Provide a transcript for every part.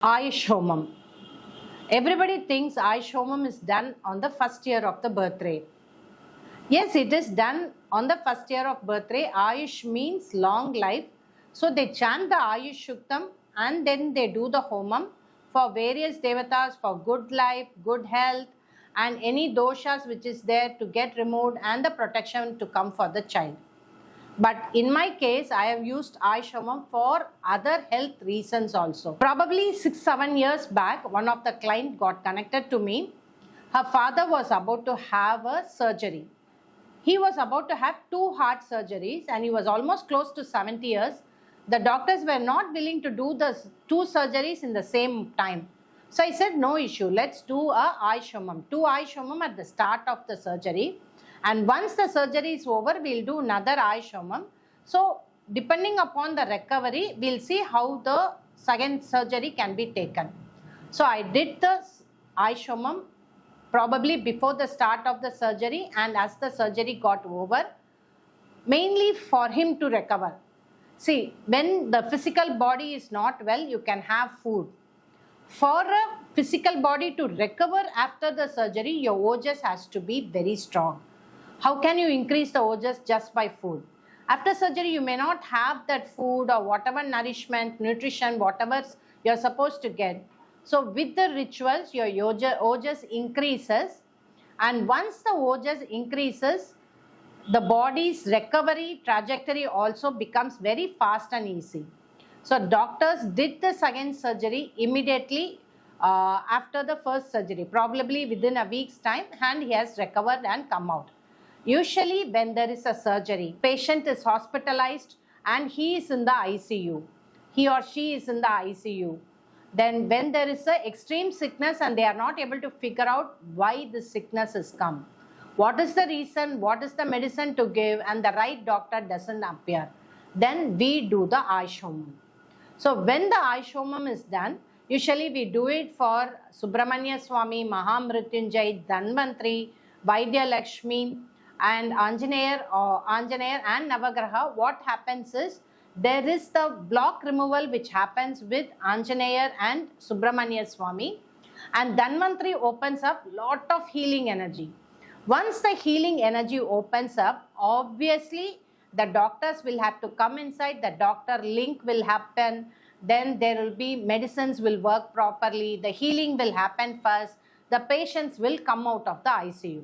Ayush Homam. Everybody thinks Ayush Homam is done on the first year of the birthday. Yes, it is done on the first year of birthday. Ayush means long life. So they chant the Ayush Shuktam and then they do the Homam for various devatas for good life, good health, and any doshas which is there to get removed and the protection to come for the child. But in my case, I have used Ayush Homam for other health reasons also. Probably 6-7 years back, one of the client got connected to me. Her father was about to have a surgery. He was about to have 2 heart surgeries and he was almost close to 70 years. The doctors were not willing to do the 2 surgeries in the same time. So I said, no issue, let's do a Ayush Homam. 2 Ayush Homam at the start of the surgery. And once the surgery is over, we'll do another Ayush Homam. So depending upon the recovery, we'll see how the second surgery can be taken. So I did the Ayush Homam probably before the start of the surgery and as the surgery got over, mainly for him to recover. See, when the physical body is not well, you can have food. For a physical body to recover after the surgery, your ojas has to be very strong. How can you increase the ojas just by food? After surgery, you may not have that food or whatever nourishment, nutrition, whatever you're supposed to get. So with the rituals, your ojas increases, and once the ojas increases, the body's recovery trajectory also becomes very fast and easy. So doctors did the second surgery immediately after the first surgery, probably within a week's time, and he has recovered and come out. Usually when there is a surgery, patient is hospitalized and he is in the ICU. He or she is in the ICU. Then when there is a extreme sickness and they are not able to figure out why the sickness has come, what is the reason, what is the medicine to give, and the right doctor doesn't appear, then we do the Ayush Homam. So when the Ayush Homam is done, usually we do it for Subramanya Swami, Mahamrityunjay, Dhanvantri, Vaidya Lakshmi, and Anjaneya and Navagraha. What happens is, there is the block removal which happens with Anjaneya and Subramanya Swami, and Dhanvantri opens up lot of healing energy. Once the healing energy opens up, obviously the doctors will have to come inside, the doctor link will happen, then there will be medicines will work properly, the healing will happen first, the patients will come out of the ICU.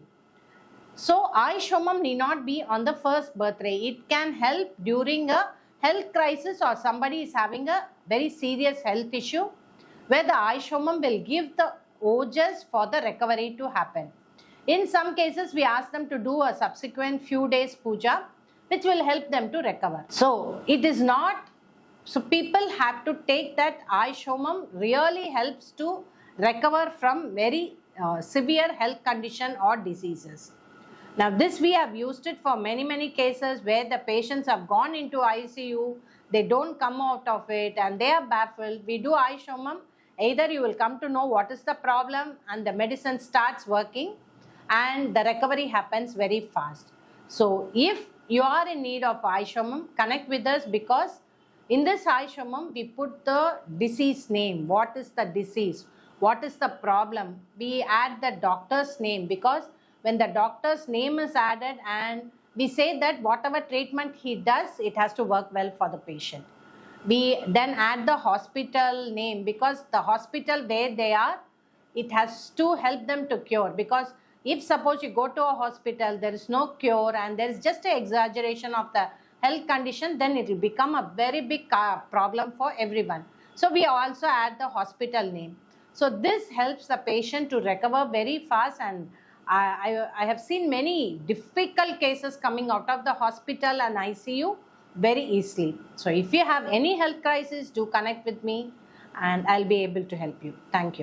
So Ayush Homam need not be on the first birthday. It can help during a health crisis or somebody is having a very serious health issue where the Ayush Homam will give the ojas for the recovery to happen. In some cases, we ask them to do a subsequent few days puja, which will help them to recover. So it is not, so people have to take that Ayush Homam really helps to recover from very severe health condition or diseases. Now this we have used it for many cases where the patients have gone into ICU, they don't come out of it and they are baffled. We do Ayush Homam, either you will come to know what is the problem and the medicine starts working and the recovery happens very fast. So if you are in need of Ayush Homam, connect with us, because in this Ayush Homam we put the disease name. What is the disease? What is the problem? We add the doctor's name, because when the doctor's name is added and we say that whatever treatment he does, it has to work well for the patient. We then add the hospital name, because the hospital where they are, it has to help them to cure. Because if suppose you go to a hospital, there is no cure and there is just an exaggeration of the health condition, then it will become a very big problem for everyone. So we also add the hospital name. So this helps the patient to recover very fast, and I have seen many difficult cases coming out of the hospital and ICU very easily. So if you have any health crisis, do connect with me and I'll be able to help you. Thank you.